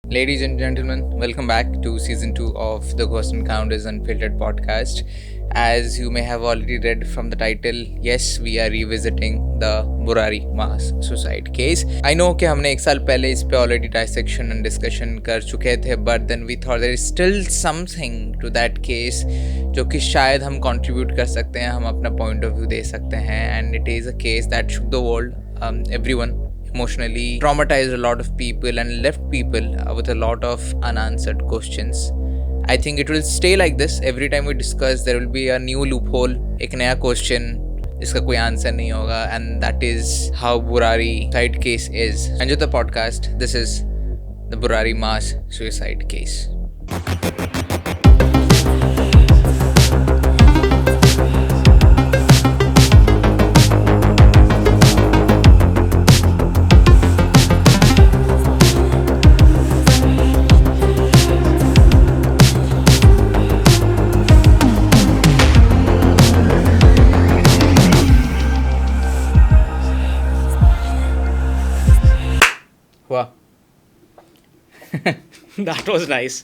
Ladies and gentlemen, welcome back to season 2 of the Ghost Encounters Unfiltered podcast. As you may have already read from the title, yes, we are revisiting the Burari mass suicide case. I know कि हमने एक साल पहले इस पे already dissection and discussion कर चुके थे, but then we thought there is still something to that case जो कि शायद हम contribute कर सकते हैं, हम अपना point of view दे सकते हैं, and it is a case that shook the world, everyone emotionally traumatized a lot of people and left people with a lot of unanswered questions. I think it will stay like this. Every time we discuss, there will be a new loophole, एक नया question जिसका कोई answer नहीं होगा, and that is how Burari suicide case is. Enjoy the podcast. This is the Burari mass suicide case. Wow. That was nice.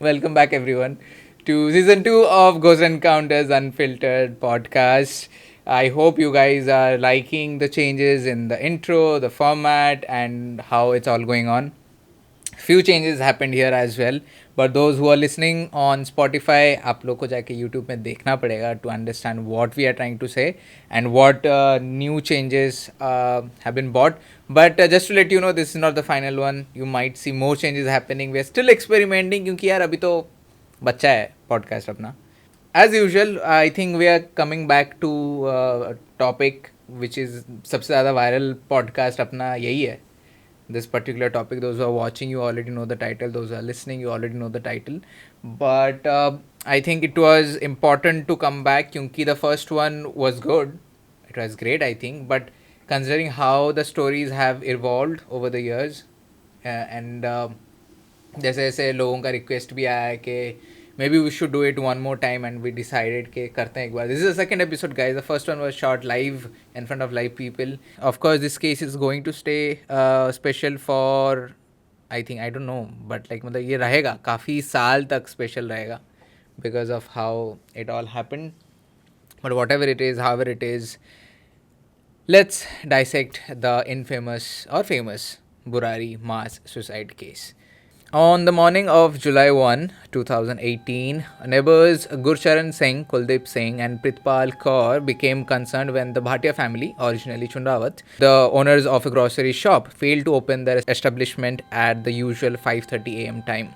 Welcome back, everyone, to season 2 of Ghost Encounters Unfiltered podcast. I hope you guys are liking the changes in the intro, the format, and how it's all going on. Few changes happened here as well, but those who are listening on Spotify, आप लोग को जाके YouTube में देखना पड़ेगा to understand what we are trying to say and what new changes have been brought. But just to let you know, this is not the final one. You might see more changes happening. We are still experimenting क्योंकि यार अभी तो बच्चा है podcast अपना. As usual, I think we are coming back to a topic which is सबसे ज़्यादा viral podcast अपना यही है. This particular topic, those who are watching, you already know the title. Those who are listening, you already know the title. But I think it was important to come back क्योंकि the first one was good. It was great, I think. But considering how the stories have evolved over the years, and जैसे जैसे लोगों का request भी आया है कि maybe we should do it one more time, and we decided कि करते हैं एक बार. This is the second episode, guys. The first one was shot live in front of live people. Of course, this case is going to stay special for, I think, I don't know, but like मतलब ये रहेगा काफ़ी साल तक special रहेगा because of how it all happened. But whatever it is, however it is, let's dissect the infamous or famous Burari mass suicide case. On the morning of July 1, 2018, neighbors Gurcharan Singh, Kuldeep Singh, and Pritpal Kaur became concerned when the Bhatia family, originally Chundawat, the owners of a grocery shop, failed to open their establishment at the usual 5:30 am time.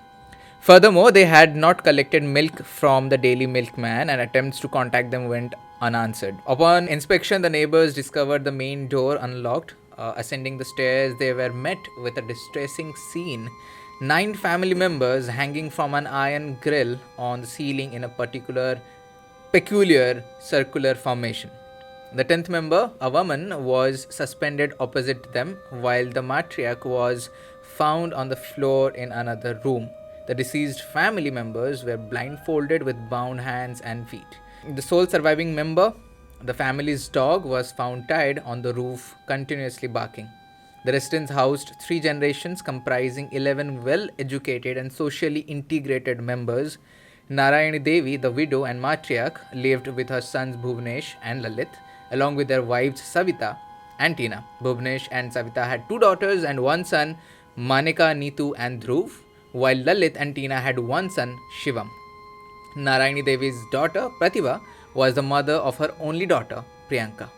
Furthermore, they had not collected milk from the daily milkman, and attempts to contact them went unanswered. Upon inspection, the neighbors discovered the main door unlocked. Ascending the stairs, they were met with a distressing scene. 9 family members hanging from an iron grill on the ceiling in a peculiar circular formation. The 10th member, a woman, was suspended opposite them, while the matriarch was found on the floor in another room. The deceased family members were blindfolded with bound hands and feet. The sole surviving member, the family's dog, was found tied on the roof, continuously barking. The residence housed 3 generations comprising 11 well-educated and socially integrated members. Narayani Devi, the widow and matriarch, lived with her sons Bhuvnesh and Lalit, along with their wives Savita and Tina. Bhuvnesh and Savita had 2 daughters and 1 son, Manika, Neetu and Dhruv, while Lalit and Tina had 1 son, Shivam. Narayani Devi's daughter, Pratibha, was the mother of her only daughter, Priyanka.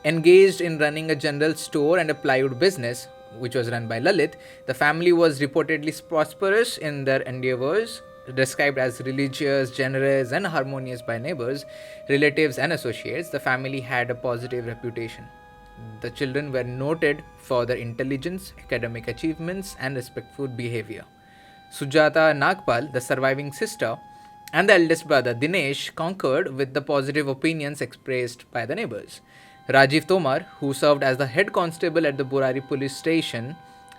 Engaged in running a general store and a plywood business, which was run by Lalit, the family was reportedly prosperous in their endeavors, described as religious, generous, and harmonious by neighbors, relatives, and associates. The family had a positive reputation. The children were noted for their intelligence, academic achievements, and respectful behavior. Sujata Nagpal, the surviving sister, and the eldest brother Dinesh concurred with the positive opinions expressed by the neighbors. Rajiv Tomar, who served as the head constable at the Burari police station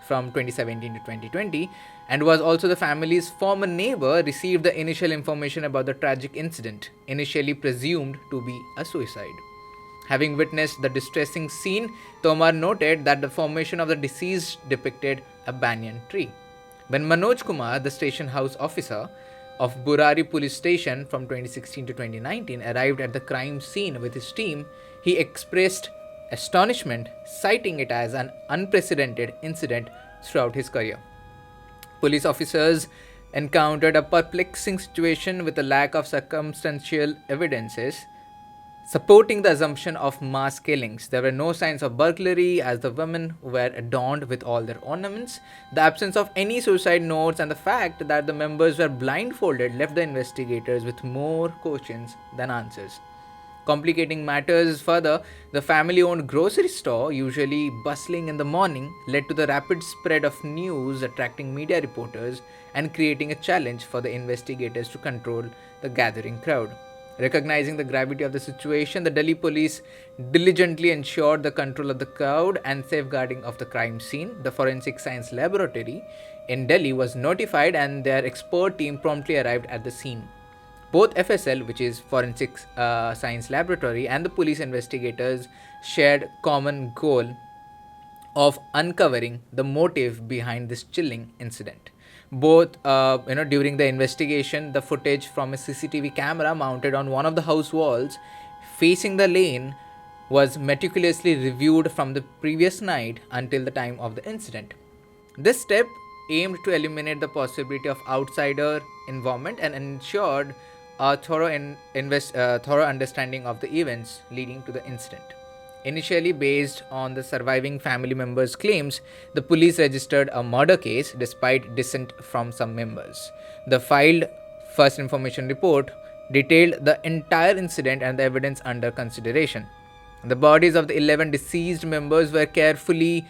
from 2017 to 2020 and was also the family's former neighbor, received the initial information about the tragic incident, initially presumed to be a suicide. Having witnessed the distressing scene, Tomar noted that the formation of the deceased depicted a banyan tree. When Manoj Kumar, the station house officer of Burari police station from 2016 to 2019, arrived at the crime scene with his team, he expressed astonishment, citing it as an unprecedented incident throughout his career. Police officers encountered a perplexing situation with a lack of circumstantial evidences supporting the assumption of mass killings. There were no signs of burglary as the women were adorned with all their ornaments. The absence of any suicide notes and the fact that the members were blindfolded left the investigators with more questions than answers. Complicating matters further, the family owned grocery store, usually bustling in the morning, led to the rapid spread of news, attracting media reporters and creating a challenge for the investigators to control the gathering crowd. Recognizing the gravity of the situation, the Delhi police diligently ensured the control of the crowd and safeguarding of the crime scene. The Forensic Science Laboratory in Delhi was notified and their expert team promptly arrived at the scene. Both FSL, which is Forensic Science Laboratory, and the police investigators shared common goal of uncovering the motive behind this chilling incident. During the investigation, the footage from a CCTV camera mounted on one of the house walls facing the lane was meticulously reviewed from the previous night until the time of the incident. This step aimed to eliminate the possibility of outsider involvement and ensured a thorough understanding of the events leading to the incident. Initially based on the surviving family members' claims, the police registered a murder case despite dissent from some members. The filed first information report detailed the entire incident and the evidence under consideration. The bodies of the 11 deceased members were carefully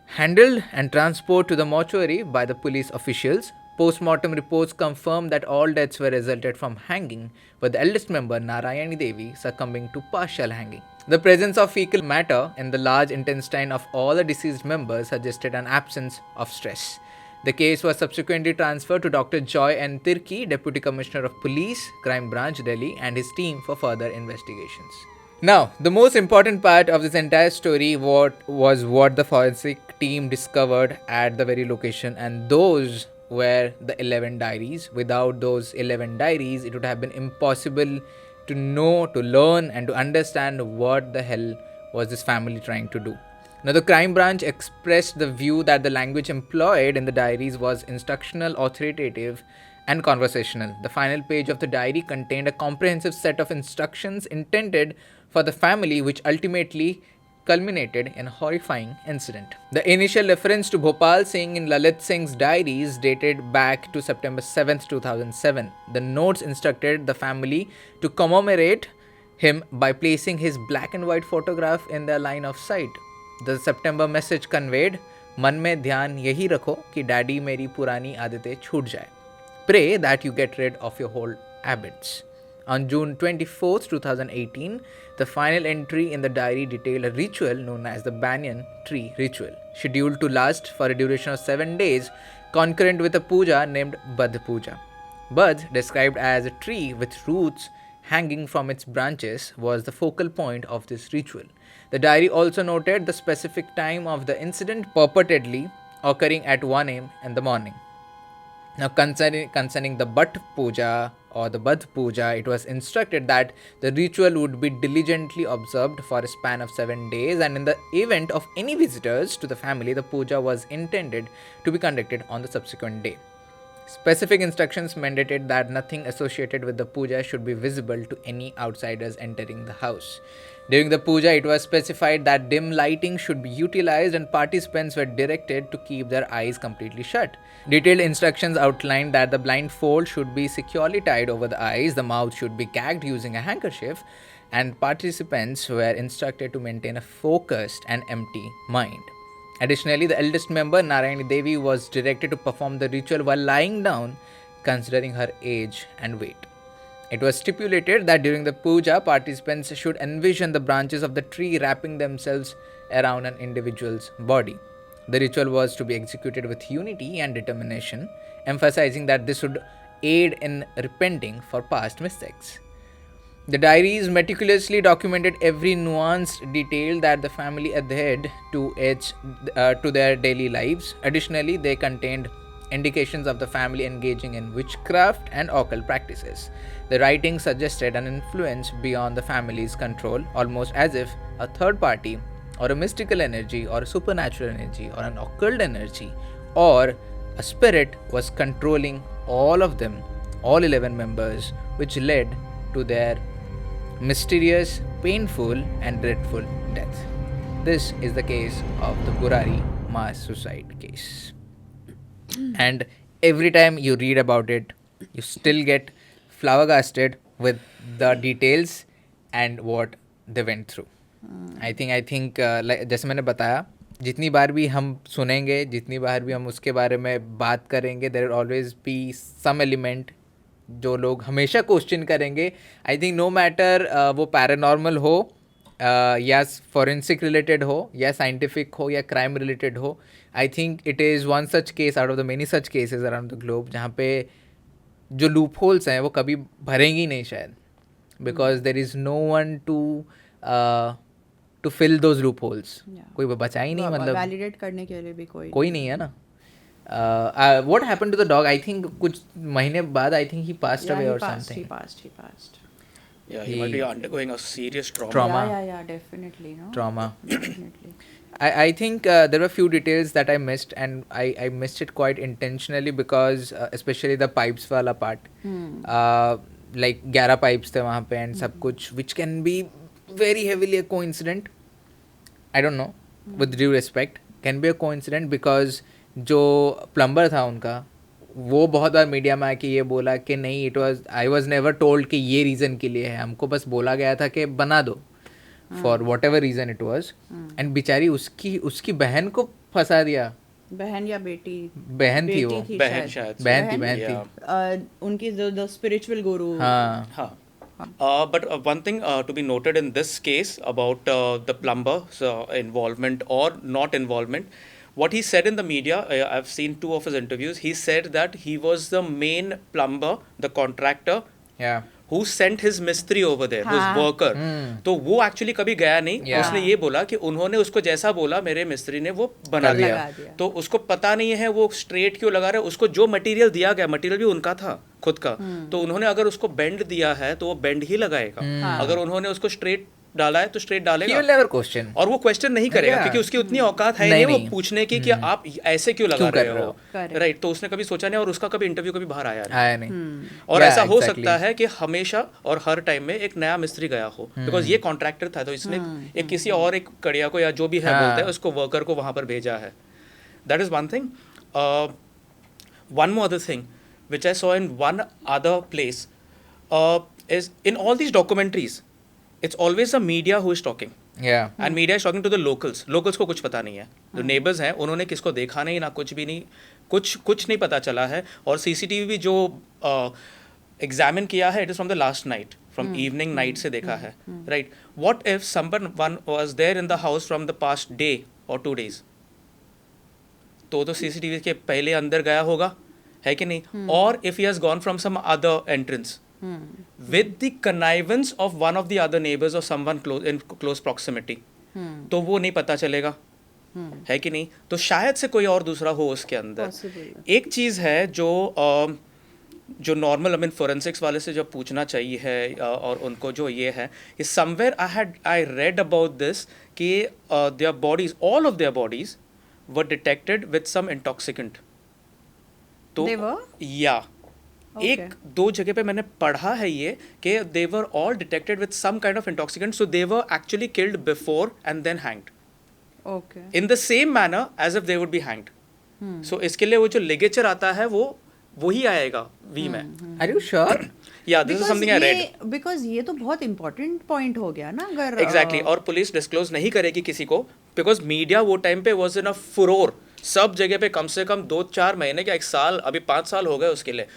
handled and transported to the mortuary by the police officials. Post-mortem reports confirmed that all deaths were resulted from hanging, with the eldest member, Narayani Devi, succumbing to partial hanging. The presence of fecal matter in the large intestine of all the deceased members suggested an absence of stress. The case was subsequently transferred to Dr. Joy N. Tirki, Deputy Commissioner of Police, Crime Branch, Delhi, and his team for further investigations. Now, the most important part of this entire story was what the forensic team discovered at the very location, and those were the 11 diaries. Without those 11 diaries, it would have been impossible to know, to learn, and to understand what the hell was this family trying to do. Now, the crime branch expressed the view that the language employed in the diaries was instructional, authoritative, and conversational. The final page of the diary contained a comprehensive set of instructions intended for the family, which ultimately culminated in a horrifying incident. The initial reference to Bhopal Singh in Lalit Singh's diaries dated back to September 7, 2007. The notes instructed the family to commemorate him by placing his black and white photograph in their line of sight. The September message conveyed, मन में ध्यान यही रखो कि daddy मेरी पुरानी आदतें छूट जाए. Pray that you get rid of your old habits. On June 24, 2018, the final entry in the diary detailed a ritual known as the Banyan Tree Ritual, scheduled to last for a duration of 7 days, concurrent with a puja named Badh Puja. Badh, described as a tree with roots hanging from its branches, was the focal point of this ritual. The diary also noted the specific time of the incident purportedly occurring at 1 a.m. in the morning. Now, concerning the Bhat Puja or the Badh Puja, it was instructed that the ritual would be diligently observed for a span of 7 days, and in the event of any visitors to the family, the puja was intended to be conducted on the subsequent day. Specific instructions mandated that nothing associated with the puja should be visible to any outsiders entering the house. During the puja, it was specified that dim lighting should be utilized and participants were directed to keep their eyes completely shut. Detailed instructions outlined that the blindfold should be securely tied over the eyes, the mouth should be gagged using a handkerchief, and participants were instructed to maintain a focused and empty mind. Additionally, the eldest member, Narayani Devi, was directed to perform the ritual while lying down, considering her age and weight. It was stipulated that during the puja, participants should envision the branches of the tree wrapping themselves around an individual's body. The ritual was to be executed with unity and determination, emphasizing that this would aid in repenting for past mistakes. The diaries meticulously documented every nuanced detail that the family adhered to their daily lives. Additionally, they contained indications of the family engaging in witchcraft and occult practices. The writing suggested an influence beyond the family's control, almost as if a third party, or a mystical energy, or a supernatural energy, or an occult energy, or a spirit was controlling all of them, all 11 members, which led to their mysterious, painful, and dreadful death. This is the case of the Burari mass suicide case. And every time you read about it, you still get flabbergasted with the details and what they went through. I think like जैसे मैंने बताया, जितनी बार भी हम सुनेंगे, जितनी बार भी हम उसके बारे में बात करेंगे, there will always be some element जो लोग हमेशा क्वेश्चन करेंगे. आई थिंक नो मैटर वो पैरानॉर्मल हो, या फॉरेंसिक रिलेटेड हो, या साइंटिफिक हो, या क्राइम रिलेटेड हो. I think it is one such case out of the many such cases around the globe जहाँ पे जो लूप होल्स हैं वो कभी भरेंगी नहीं शायद, because there is no one to fill those loopholes. कोई बचा ही नहीं, मतलब वैलिडेट करने के लिए भी कोई नहीं है ना. What happened to the dog? I think कुछ महीने बाद I think he passed away or something. He passed. Yeah, he might be undergoing a serious trauma. Yeah, definitely. No? Trauma. Definitely. I think there were few details that I missed, and I missed it quite intentionally because especially the pipes वाला part. Like 11 pipes थे वहाँ पे and सब कुछ, which can be very heavily a coincidence. I don't know, with due respect, can be a coincidence because जो plumber था उनका वो बहुत बार मीडिया में आके ये बोला कि नहीं, it was I was never told कि ये रीज़न के लिए है, हमको बस बोला गया था कि बना दो for what ever reason it was. And बेचारी उसकी बहन को फंसा दिया. बहन या बेटी? बहन थी वो. बहन थी उनकी द स्पिरिचुअल गुरु. हाँ. But one thing to be noted in this case about the plumber's involvement or not involvement, what he said in the media, I've seen 2 of his interviews, he said that he was the main plumber, the contractor, who sent his mistri over there, his worker. तो वो actually कभी गया नहीं. उसने ये बोला कि उन्होंने उसको जैसा बोला मेरे मिस्त्री ने वो बना दिया. तो उसको पता नहीं है वो स्ट्रेट क्यों लगा रहे. उसको जो मटेरियल दिया गया, मटेरियल भी उनका था खुद का. तो उन्होंने अगर उसको बेंड दिया है तो वो बेंड ही लगाएगा. अगर उन्होंने उसको स्ट्रेट डाला है तो स्ट्रेट डालेगा. और वो क्वेश्चन नहीं करेगा क्योंकि उसकी उतनी औकात है नहीं वो पूछने की कि आप ऐसे क्यों लगा रहे हो. राइट. तो उसने कभी सोचा नहीं और उसका कभी इंटरव्यू कभी बाहर आया नहीं. और ऐसा हो सकता है कि हमेशा और हर टाइम में एक नया मिस्त्री गया हो, बिकॉज ये कॉन्ट्रैक्टर था तो इसने एक किसी और एक कड़िया को या जो भी है बोलते हैं उसको वर्कर को वहां पर भेजा है. That is one thing. One more other thing which I saw in one other place is in all these documentaries it's always the media who is talking. And media is talking to the locals को कुछ पता नहीं है. जो neighbors हैं उन्होंने किसको देखा नहीं ना कुछ भी नहीं, कुछ नहीं पता चला है. और CCTV भी जो examine किया है it is from the last night, from evening night से देखा है. Right. What if someone was there in the house from the past day or 2 days? तो CCTV के पहले अंदर गया होगा है कि नहीं. और if he has gone from some other entrance with the connivance of one of the other neighbors or someone in close proximity, तो वो नहीं पता चलेगा है कि नहीं. तो शायद से कोई और दूसरा हो उसके अंदर. एक चीज़ है जो नॉर्मल आई मीन फोरेंसिक्स वाले से जब पूछना चाहिए है और उनको जो ये है somewhere I read about this कि their bodies, all of their bodies were detected with some intoxicant. तो या एक 2 जगह पे मैंने पढ़ा है ये कि they were all detected with some kind of intoxicant, so they were actually killed before and then hanged in the same manner as if they would be hanged. So इसके लिए वो जो लिगेचर आता है वो वही आएगा वी में. Are you sure? या this is something I read. Because ये तो बहुत इंपॉर्टेंट पॉइंट हो गया ना. अगर एग्जैक्टली. और पुलिस डिस्क्लोज नहीं करेगी किसी को बिकॉज मीडिया वो टाइम पे वाज इन अ फुरोर. सब जगह पे कम से कम 2-4 महीने क्या 1 साल, अभी 5 साल हो गए उसके लिए.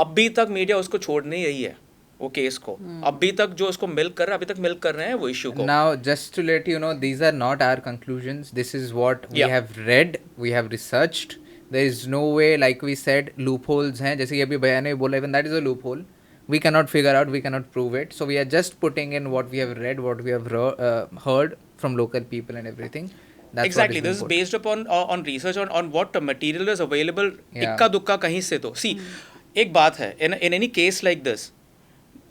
अभी तक मीडिया उसको छोड़ नहीं रही है वो केस को. अभी तक जो उसको मिल्क कर रहे हैं अभी तक मिल्क कर रहे हैं वो इश्यू को. Now just to let you know these are not our conclusions, this is what we have read, we have researched. There is no way, like we said, loopholes हैं जैसे कि अभी भैया ने बोला, even that is a loophole. We cannot figure out, we cannot prove it. So we are just putting in what we have read, what we have heard from local people and everything. That's exactly. what is This is based upon on research on what material is available. Yeah. इक्का दुक्का कहीं से तो see, एक बात है in any case like this,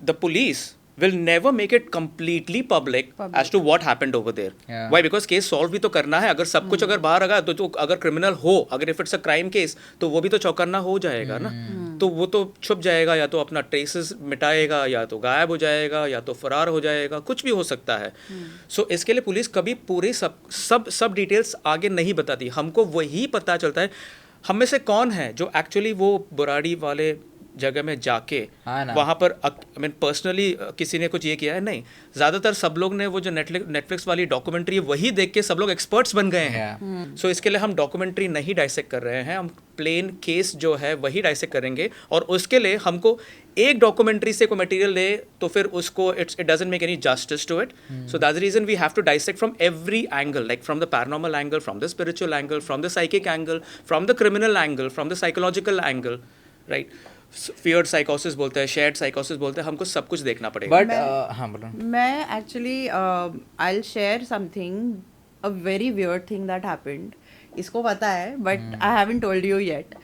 the police will never make it completely public as to what happened over there. Yeah. Why? Because case solve भी तो करना है. अगर सब कुछ अगर बाहर आ गया तो अगर criminal हो, अगर if it's a crime case, तो वो भी तो चौकन्ना हो जाएगा ना. तो वो तो छुप जाएगा, या तो अपना ट्रेसेस मिटाएगा, या तो गायब हो जाएगा, या तो फरार हो जाएगा, कुछ भी हो सकता है. सो इसके लिए पुलिस कभी पूरे सब डिटेल्स आगे नहीं बताती. हमको वही पता चलता है हम में से कौन है जो एक्चुअली वो बुराड़ी वाले जगह में जाके हाँ ना. वहाँ पर आई मीन पर्सनली किसी ने कुछ ये किया है नहीं. ज़्यादातर सब लोग ने वो जो नेटफ्लिक्स वाली डॉक्यूमेंट्री वही देख के सब लोग एक्सपर्ट्स बन गए हैं. सो इसके लिए हम डॉक्यूमेंट्री नहीं डाइसेक्ट कर रहे हैं, हम प्लेन केस जो है वही डाइसेक्ट करेंगे. और उसके लिए हमको एक डॉक्यूमेंट्री से कोई मटेरियल ले तो फिर उसको it doesn't make any justice to it. So that's the reason we have to dissect from every angle, like from the paranormal angle, from the spiritual angle, from the psychic angle, from the criminal angle, from the psychological angle, right. Shared साइकोसिस बोलते हैं, shared साइकोसिस बोलते हैं. हमको सब कुछ देखना पड़ेगा. बट हाँ बोलो. मैं actually I will share something, a very weird thing that happened. इसको पता है but I haven't told you yet,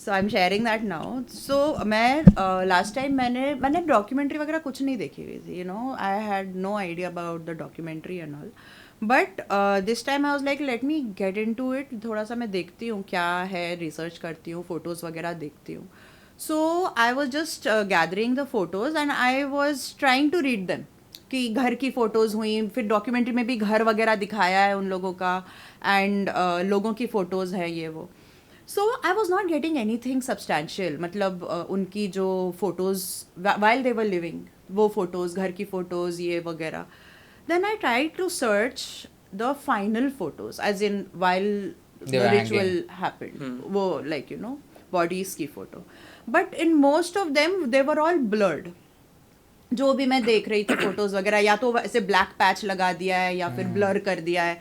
so I am sharing that now. So मैं लास्ट टाइम मैंने डॉक्यूमेंट्री वगैरह कुछ नहीं देखी हुई थी. You know, I had no idea about the documentary and all. But this time I was like let me get into it. थोड़ा सा मैं देखती हूँ क्या है, रिसर्च करती हूँ, फोटोज़ वगैरह देखती हूँ. So I was just gathering the photos and I was trying to read them. कि घर की फ़ोटोज़ हुई, फिर डॉक्यूमेंट्री में भी घर वगैरह दिखाया है उन लोगों का, एंड लोगों की फ़ोटोज़ है ये वो. So I was not getting any thing substantial. मतलब उनकी जो photos while they were living, वो फ़ोटोज़, घर की फ़ोटोज़ ये वगैरह. Then I try to search the final photos as in while They the were ritual happened, वो like you know bodies की photo. But in most of them they were all blurred. जो भी मैं देख रही थी फोटोज वगैरह, या तो ऐसे ब्लैक पैच लगा दिया है या फिर ब्लर कर दिया है.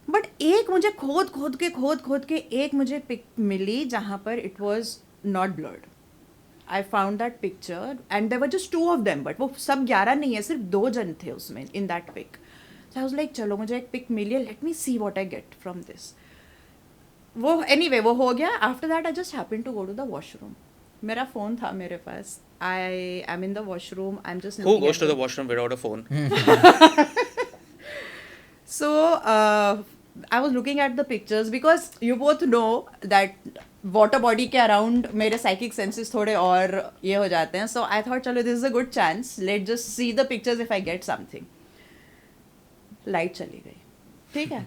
बट एक मुझे खोद के एक मुझे पिक मिली जहाँ पर it was not blurred. I found that picture and there were just 2 of them. बट वो सब 11 नहीं है, सिर्फ 2 जन थे उसमें in that pic. So I was like चलो मुझे एक पिक मिली है, let me see what I get from this. वो anyway वो हो गया. After that I just happen to go to the washroom. मेरा फ़ोन था मेरे पास. I am in the washroom, I am just Who goes to the washroom without a phone? So I was looking at the pictures because you both know that water body के around मेरे psychic senses थोड़े और ये हो जाते हैं. So I thought चलो this is a good chance, let's just see the pictures if I get something. Light चली गई. ठीक है,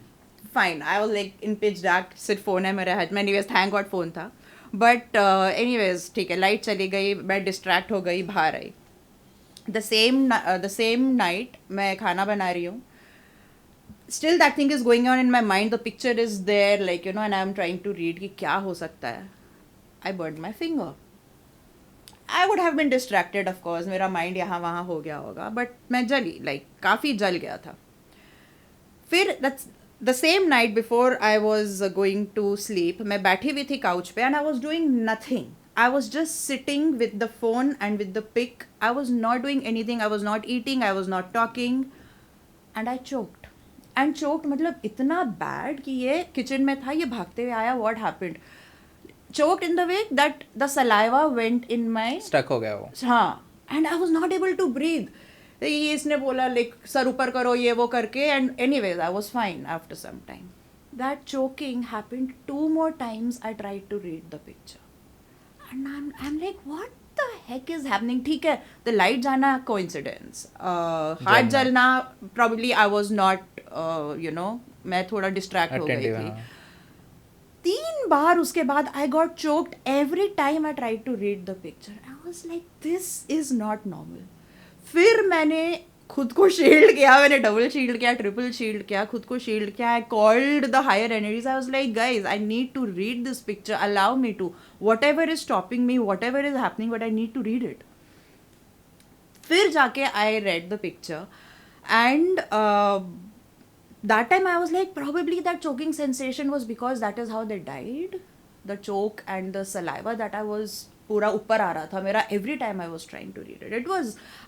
fine. I was like in pitch dark, सिर्फ फ़ोन है मेरे हाथ में. एनीवेज थैंक गॉड फ़ोन था. बट एनीवेज ठीक है, लाइट चली गई, मैं डिस्ट्रैक्ट हो गई, बाहर आई. द सेम नाइट मैं खाना बना रही हूँ. Still that thing is going on in my mind. The picture is there like you know, and I am trying to read कि क्या हो सकता है. I burn my finger. I would have been distracted of course, मेरा mind यहाँ वहाँ हो गया होगा, बट मैं जली, लाइक काफ़ी जल गया था. फिर that's the same night before I was going to sleep, मैं बैठी हुई थी काउच पे and I was doing nothing. I was just sitting with the phone and with the pic. I was not doing anything. I was not eating, I was not talking, and I choked. And choked मतलब इतना bad कि ये kitchen में था, ये भागते हुए आया. What happened? Choked in the way that the saliva went in my, stuck हो गया वो. हाँ, and I was not able to breathe. ये इसने बोला लाइक सर ऊपर करो, ये वो करके, and anyways I was fine after some time. That choking happened 2 more times. I tried to read the picture and I'm like what the heck is happening. ठीक है, the light जाना coincidence, हाथ जलना probably I was not you know, मैं थोड़ा distract हो गई थी. 3 बार उसके बाद I got choked every time I tried to read the picture. I was like this is not normal. फिर मैंने खुद को शील्ड किया, मैंने डबल शील्ड किया, ट्रिपल शील्ड किया, खुद को शील्ड किया. I called the higher energies. I was like guys, I need to read this picture, allow me to, whatever is stopping me, whatever is happening, but I need to read it. फिर जाके I read the picture and that time I was like probably that choking sensation was because that is how they died. The choke and the saliva that I was पूरा ऊपर आ रहा था मेरा every time I was trying to read it.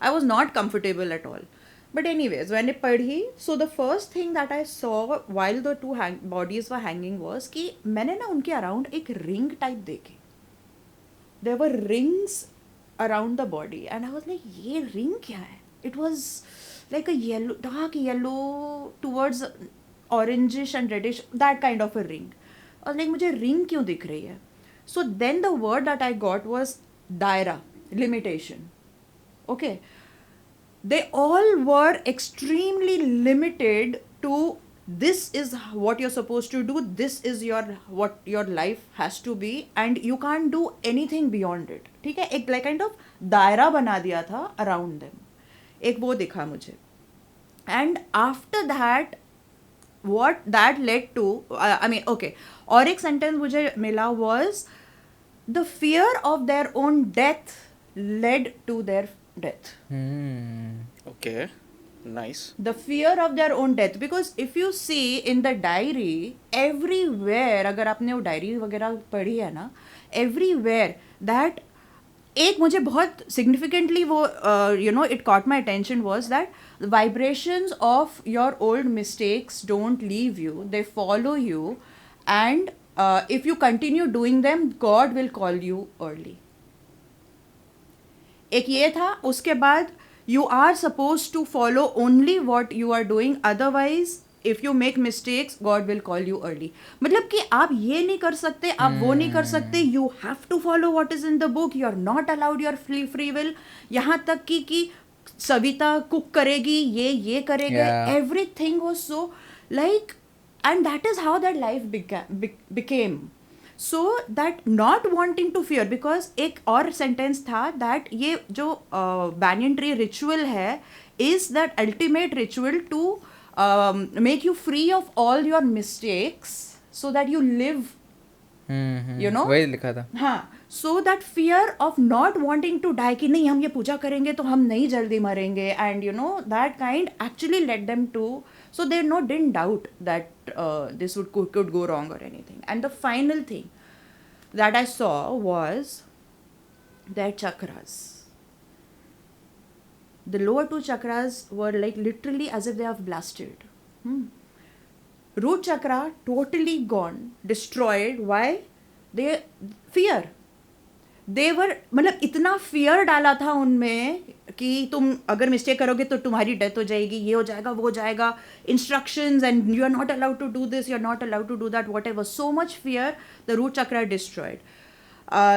I was not comfortable at all. But anyways, when I पढ़ी, so the first thing that I saw while the two bodies were hanging was कि मैंने ना उनके around एक ring type देखी. There were rings around the body, and I was like, ये ring क्या है? It was like a yellow, dark yellow towards orangish and reddish, that kind of a ring. I was like, मुझे ring क्यों दिख रही है? So then the word that I got was daira, limitation. Okay. They all were extremely limited to this is what you're supposed to do, this is what your life has to be, and you can't do anything beyond it. ठीक है, एक like kind of दायरा बना दिया था around them. एक वो दिखा मुझे. And after that, what that led to, I mean, okay, और एक sentence मुझे मिला was the fear of their own death led to their death. Okay, nice. The fear of their own death, because if you see in the diary, everywhere, अगर आपने वो diary वगैरह पढ़ी है ना, everywhere that एक मुझे बहुत significantly वो it caught my attention was that the vibrations of your old mistakes don't leave you, they follow you, and if you continue doing them, God will call you early. एक ये था. उसके बाद you are supposed to follow only what you are doing, otherwise if you make mistakes, God will call you early. मतलब कि आप ये नहीं कर सकते, आप वो नहीं कर सकते, you have to follow what is in the book, you are not allowed your free will. यहाँ तक कि सविता कुक करेगी, ये करेगा, everything was so like, and that is how that life became. So that not wanting to fear, because एक और sentence था that ये जो banyan tree ritual है is that ultimate ritual to make you free of all your mistakes so that you live, you know. वही लिखा था. हाँ, so that fear of not wanting to die कि नहीं हम ये पूजा करेंगे तो हम नहीं जल्दी मरेंगे, and you know that kind actually led them to, so they didn't doubt that this could go wrong or anything. And the final thing that I saw was their chakras. The lower two chakras were like literally as if they have blasted. Root chakra totally gone, destroyed. Why? They fear. They were, मतलब इतना fear डाला था उनमें कि तुम अगर mistake करोगे तो तुम्हारी डेथ हो जाएगी, ये हो जाएगा, वो हो जाएगा, instructions, and you are not allowed to do this, you are not allowed to do that, whatever. So much fear, the root chakra destroyed.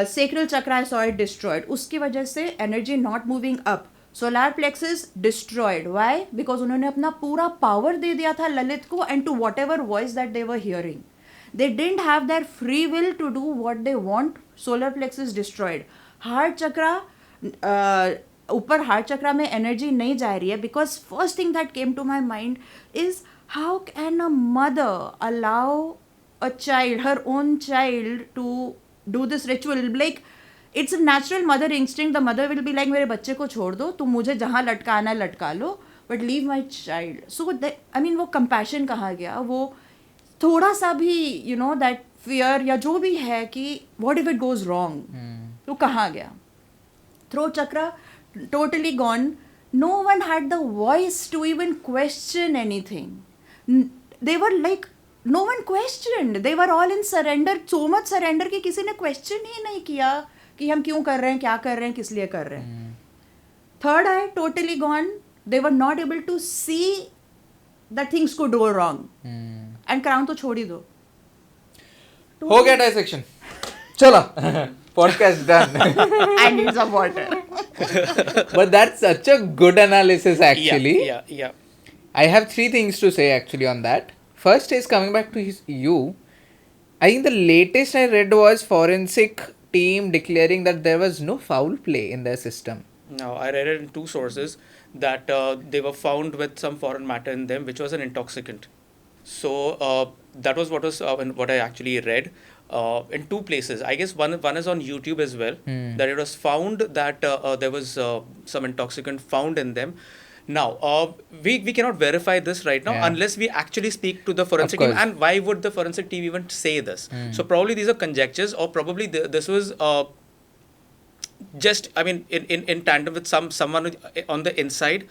Sacral chakra, I saw it destroyed. उसकी वजह से energy not moving up. Solar plexus destroyed. Why? Because उन्होंने अपना पूरा power दे दिया था ललित को and to whatever voice that they were hearing. They didn't have their free will to do what they want. Solar plexus destroyed. Heart chakra, ऊपर heart chakra में energy नहीं जा रही है, because first thing that came to my mind is how can a mother allow a child, her own child, to do this ritual? Like, it's a natural mother instinct. The mother will be like, मेरे बच्चे को छोड़ दो, तुम मुझे जहाँ लटकाना है लटका लो, but leave my child. So that, I mean, वो compassion कहाँ गया? वो थोड़ा सा भी, you know, that fear या जो भी है कि what if it goes wrong? वो कहाँ गया? Throat chakra totally gone. No one had the voice to even question anything. They were like, no one questioned. They were all in surrender. So much surrender कि किसी ने question ही नहीं किया कि हम क्यों कर रहे हैं, क्या कर रहे हैं, किस लिए कर रहे हैं. Third eye totally gone. They were not able to see that things could go wrong. And crown तो छोड़ ही दो. हो गया dissection. चलो. Podcast done. I need some water. But that's such a good analysis actually. Yeah. I have 3 things to say actually on that. First is coming back to you. I think the latest I read was forensic team declaring that there was no foul play in their system. Now, I read it in 2 sources that they were found with some foreign matter in them, which was an intoxicant. So that was what I actually read in 2 places. I guess one is on YouTube as well. That it was found that there was some intoxicant found in them. Now, we cannot verify this right now unless we actually speak to the forensic team. And why would the forensic team even say this? So probably these are conjectures, or probably this was just, I mean, in tandem with someone on the inside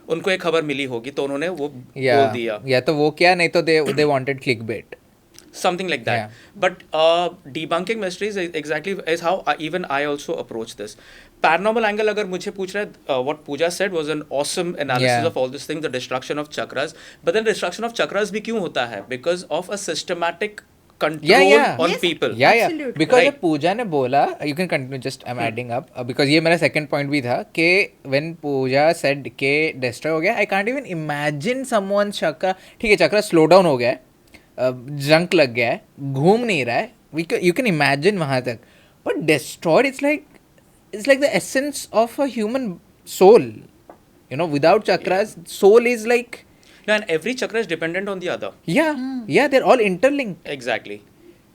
उनको एक खबर मिली होगी तो उन्होंने वो बोल या दिया, या तो वो क्या, नहीं तो they wanted clickbait. something like that. But debunking mysteries exactly is how even I also approach this. Paranormal angle, अगर मुझे पूछ रहा है, what Pooja said was an awesome analysis Yeah. of all these things, the destruction of chakras. But then destruction of chakras भी क्यों होता है? Because of a systematic control on Yes. people. या Absolutely. Because Right. पूजा ने बोला, you can continue, just I am adding up, because ये मेरा second point भी था कि व्हेन पूजा सेड के डिस्ट्रॉय हो गया, I can't even imagine someone chakra, ठीक है चक्रा स्लो डाउन हो गया है, जंक लग गया है, घूम नहीं रहा है, यू कैन इमेजिन वहाँ तक, but destroyed it's like the essence of a human soul, you know, without chakras soul is like, Yeah, and every chakra is dependent on the other. या they're all interlinked. Exactly.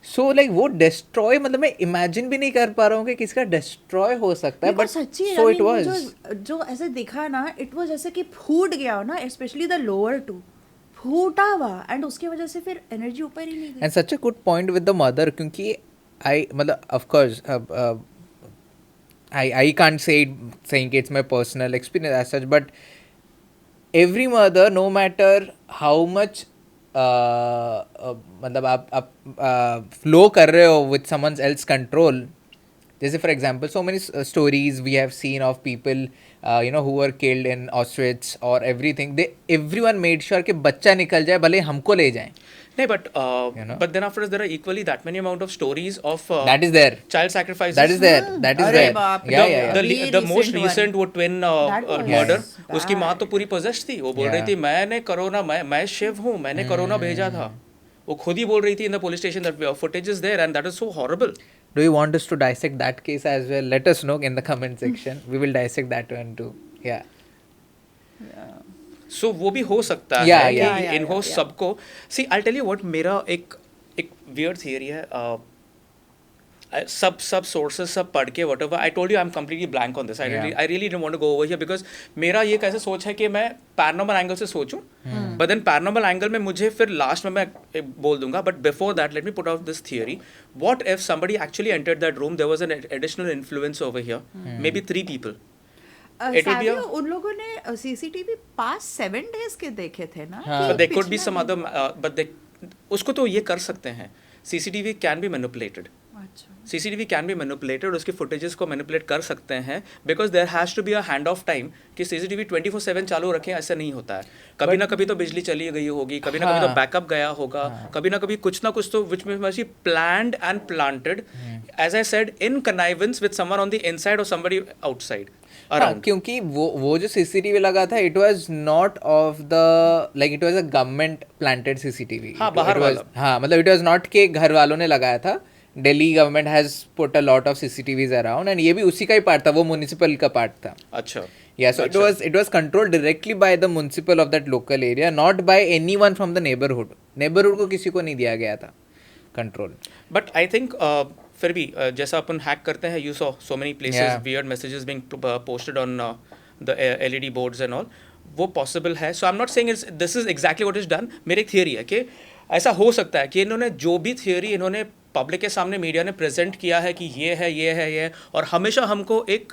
So like वो destroy, मतलब मैं imagine भी नहीं कर पा रहा हूँ कि किसका डिस्ट्रॉय हो सकता है, बट Because सच्ची सो I इट mean, वाज. जो ऐसे दिखा ना, इट वाज ऐसे कि फूट गया हो ना, स्पेशली द लोअर टू फूटा हुआ, एंड उसकी वजह से फिर एनर्जी ऊपर ही नहीं गई. And such a good point with the mother, क्योंकि आई मतलब of course I can't say saying it's my personal experience as such, but every mother, no matter how much मतलब आप फ्लो कर रहे हो with someone else control, जैसे for example so many stories we have seen of people you know who were killed in Auschwitz और everything, they everyone made sure कि बच्चा निकल जाए, भले हमको ले जाएं. No, but You know? but then after there are equally that many amount of stories of That is there. child sacrifices. That is there. That is अरे there. बाप रे. Yeah, yeah, yeah. The, Very the most recent one. recent वो twin That was murder, bad. उसकी माँ तो पूरी possessed थी, वो बोल रही Yeah. थी मैंने कोरोना, मैं शिव हूँ, मैंने कोरोना भेजा था, वो खुद ही बोल रही थी in the police station that footage is there and that is so horrible. Do you want us to dissect that case as well? Let us know in the comment section. We will dissect that one too. Yeah. So वो भी हो सकता Yeah, है yeah, कि इनको सबको, see I'll tell you what, मेरा एक weird theory है, सब sources सब पढ़ के whatever, I told you I'm completely blank on this. I really don't want to go over here because मेरा ये कैसे सोच है कि मैं paranormal angle से सोचूं, but then paranormal angle में मुझे फिर last में मैं बोल दूंगा, but before that let me put out this theory. What if somebody actually entered that room, there was an additional influence over here, maybe 3 people. It will be साबियो, उन लोगों ने सीसीटीवी पास 7 days के देखे थे ना. हाँ. कि But there could be पिछला some other, but they, उसको तो ये कर सकते हैं. CCTV can be manipulated. अच्छा. CCTV can be manipulated, उसकी footages को manipulate कर सकते हैं, because there has to be a hand of time कि CCTV 24/7 चालू रखें, ऐसा नहीं होता है. कभी ना कभी तो बिजली चली गई होगी, कभी ना कभी तो बैकअप गया होगा, कभी ना कभी कुछ ना कुछ तो which must be planned and planted, as I said, in connivance with someone on the inside or somebody outside. हाँ, क्योंकि वो जो सीसीटीवी लगा था, it was not of the like, it was a government planted CCTV. हाँ, बाहर वाला. हाँ, मतलब इट वाज नॉट के घर वालों ने लगाया था. Delhi government has put a lot of CCTVs around, and ये भी उसी का ही पार्ट था, वो म्युनिसिपल का पार्ट था. अच्छा. Yeah, so it was controlled directly by the municipal of that local area, not by anyone from the neighborhood. Neighborhood को किसी को नहीं दिया गया था control. But I think फिर भी जैसा अपन हैक करते हैं, you saw so many places Yeah. weird messages being posted on the LED boards and all, वो possible है. So I'm not saying this is exactly what is done. मेरी एक theory है कि ऐसा हो सकता है कि इन्होंने जो भी theory इन्होंने पब्लिक के सामने मीडिया ने प्रेजेंट किया है कि ये है ये है ये है, और हमेशा हमको एक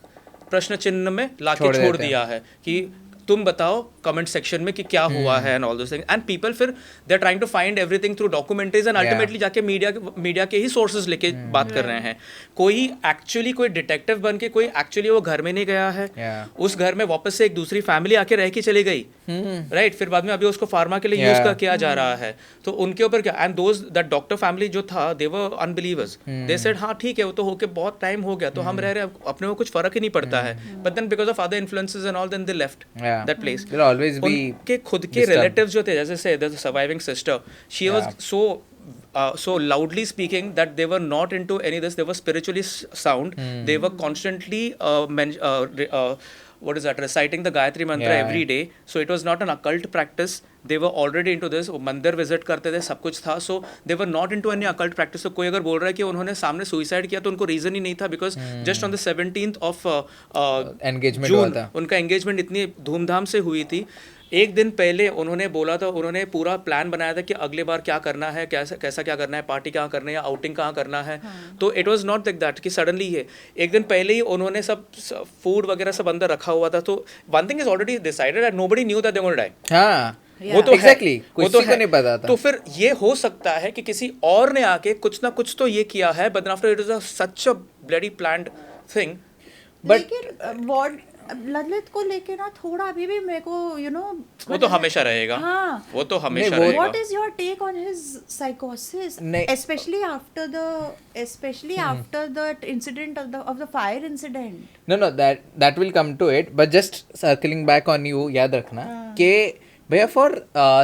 प्रश्न चिन्ह में लाके छोड़ दिया है कि तुम बताओ कमेंट सेक्शन में कि क्या हुआ है and all those things, and people फिर they are trying to find everything through documentaries and ultimately जाके मीडिया के ही सोर्सेज लेके बात कर रहे हैं. कोई एक्चुअली कोई डिटेक्टिव बन के कोई एक्चुअली वो घर में नहीं गया है, उस घर में वापस से एक दूसरी फैमिली आके रह के चली गई, राइट, फिर बाद में अभी उसको फार्मा के लिए यूज कर किया जा रहा है, तो उनके ऊपर क्या, and those that doctor family जो था, दे वर अनबिलीवर्स, दे सेड हाँ ठीक है वो तो होके बहुत टाइम हो गया, तो हम रह रहे, अपने को कुछ फर्क ही नहीं पड़ता है, but then because of other influences and all, then they left that place. Always be उनके खुद के रिलेटिव्स जो थे, जैसे से the surviving sister, she was so loudly speaking that they were not into any this, they were spiritually sound, they were constantly what is that, reciting the Gayatri mantra every day, so it was not an occult practice, they were already into this, मंदिर visit करते थे, सब कुछ था, so they were not into any occult practice. So कोई अगर बोल रहा है कि उन्होंने सामने सुसाइड किया तो उनको रीजन ही नहीं था, because just on the 17th of engagement June हुआ था. उनका एंगेजमेंट इतनी धूमधाम से हुई थी. एक दिन पहले उन्होंने बोला था, उन्होंने पूरा प्लान बनाया था कि अगले बार क्या करना है, कैसा कैसा क्या करना है, पार्टी कहाँ करना है या आउटिंग कहाँ करना है। तो it was not like that कि सडनली ये एक दिन पहले ही उन्होंने सब फूड वगैरह सब अंदर रखा हुआ था। तो one thing is already decided and nobody knew that they gonna die. हाँ वो तो एग्जैक्टली है, वो तो किसी को है। नहीं पता था। तो फिर ये हो सकता है कि किसी और ने आके कुछ ना कुछ तो ये किया है, but after it is such a bloody planned thing. But- लेकिन वॉट ललित को लेके ना थोड़ा अभी भी मेरे को वो तो हमेशा रहेगा। हाँ। वो तो हमेशा नहीं, वो- रहेगा। What is your take on his psychosis, नहीं। especially after the incident of the fire incident? No, that will come to it. But just circling back on you, याद रखना कि भैया for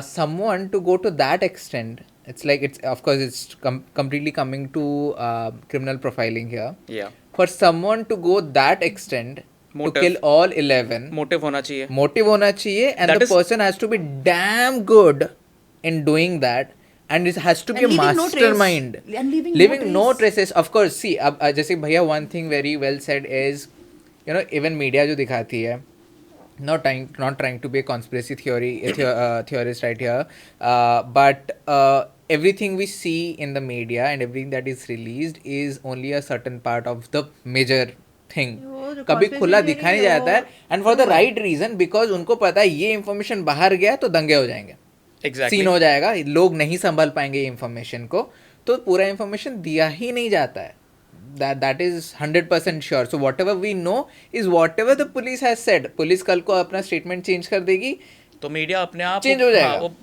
someone to go to that extent, it's like it's of course it's completely coming to criminal profiling here. Yeah. For someone to go that extent Motive. to kill all 11, motive होना चाहिए। motive होना चाहिए, and That the is- person has to be damn good in doing that, and it has to be And a leaving no trace. mastermind. And leaving no no trace. traces. Of course, see, अब जैसे भैया one thing very well said is, you know, even media जो दिखाती है, not trying to be a conspiracy theorist right here, but everything we see in the media and everything that is released is only a certain part of the major thing. वो तो कभी conspiracy खुला theory दिखाया नहीं वो- जाता है, and for the right reason, because उनको पता है ये इन्फॉर्मेशन बाहर गया तो दंगे हो जाएंगे, Exactly. सीन हो जाएगा, लोग नहीं संभाल पाएंगे ये इन्फॉर्मेशन को, तो पूरा इन्फॉर्मेशन दिया ही नहीं जाता है. That is 100% sure. So whatever we know is whatever the police has said. Police कल को अपना स्टेटमेंट चेंज कर देगी. तो मीडिया अपने आप Change हो जाएगा. हाँ, वो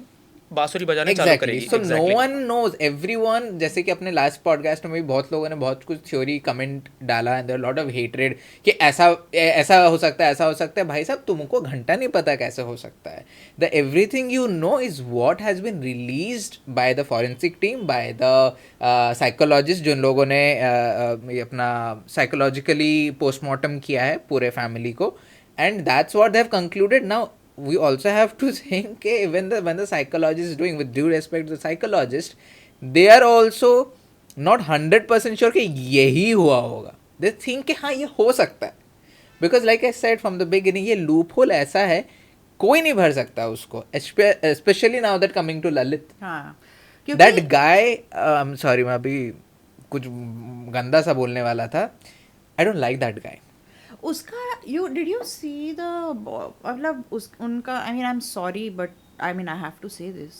बांसुरी बजाने चालू Exactly. करेगी। So Exactly. no one knows. Everyone, जैसे कि अपने लास्ट पॉडकास्ट में भी बहुत लोगों ने बहुत कुछ थ्योरी कमेंट डाला, and there are a lot of hatred कि ऐसा हो सकता है, ऐसा हो सकता है. भाई साहब, तुमको घंटा नहीं पता कैसे हो सकता है. The everything you know is what has been released by the forensic team, by the psychologist, जिन लोगों ने ये अपना psychologically postmortem किया है पूरे फैमिली को, and that's what they have concluded. Now we also have to think कि when the psychologist is doing, with due respect to the psychologist, they are also not 100% sure कि यही हुआ होगा. They think कि हाँ ये हो सकता है, because like I said from the beginning, ये loophole ऐसा है कोई नहीं भर सकता उसको, especially now that coming to Lalit. हाँ. That guy, I'm sorry, मैं अभी कुछ गंदा सा बोलने वाला था. I don't like that guy. उसका did you see the मतलब उनका I mean I'm sorry but I mean I have to say this,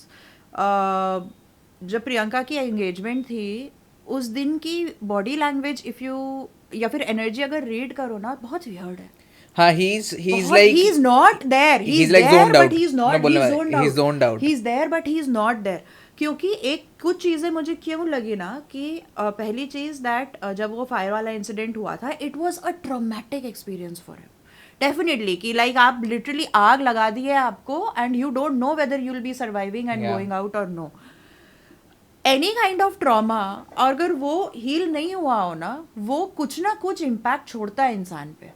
जब प्रियंका की एंगेजमेंट थी उस दिन की बॉडी लैंग्वेज इफ यू या फिर एनर्जी अगर रीड करो ना बहुत वियर्ड है. हाँ, he's like he's not there. he's like there, zoned but out. he's not. मैं बोलने He's वाला, zoned out. he's zoned out. He's there but he's not there. क्योंकि एक कुछ चीज़ें मुझे क्यों लगी ना कि पहली चीज़ दैट जब वो फायर वाला इंसिडेंट हुआ था it was a traumatic experience for him definitely कि लाइक आप लिटरली आग लगा दी है आपको and you don't know whether you will be surviving and Yeah. Going out और no. Any kind of trauma अगर वो हील नहीं हुआ हो ना वो कुछ ना कुछ इम्पैक्ट छोड़ता है इंसान पे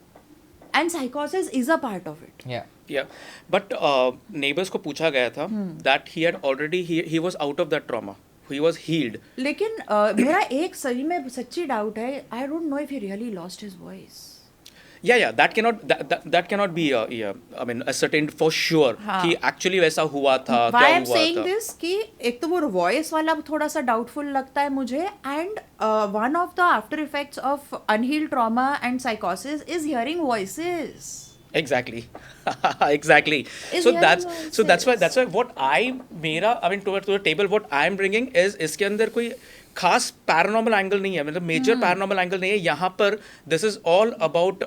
एंड साइकोसिस is a part of it. yeah. Yeah, but neighbors को पूछा गया था that he had already he was out of that trauma. He was healed. लेकिन मेरा एक सही में सच्ची डाउट है I don't know if he really lost his voice. Yeah, that cannot be I mean ascertained for sure हाँ. कि actually वैसा हुआ था, Why क्या I'm हुआ saying था. this कि एक तो वो वॉइस वाला थोड़ा सा डाउटफुल लगता है मुझे and one of the after effects of unhealed trauma and साइकोसिस is hearing voices. Exactly. Exactly. Is So hearing that's why what I mean to the table what I'm bringing is इसके अंदर कोई खास paranormal angle नहीं है, मतलब major paranormal angle नहीं है यहाँ पर. दिस इज ऑल अबाउट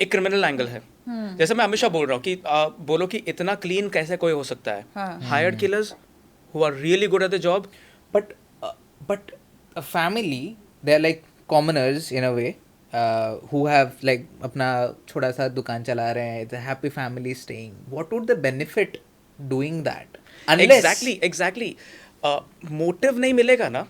एक क्रिमिनल एंगल है. जैसे मैं हमेशा बोल रहा हूँ कि बोलो कि इतना क्लीन कैसे कोई हो सकता है. Hired killers who are really good at the job. But a family, they're like commoners in a way, who have like अपना छोटा सा दुकान चला रहे हैं, it's a happy family staying. What would the benefit doing that? Unless Exactly. Motive नहीं मिलेगा ना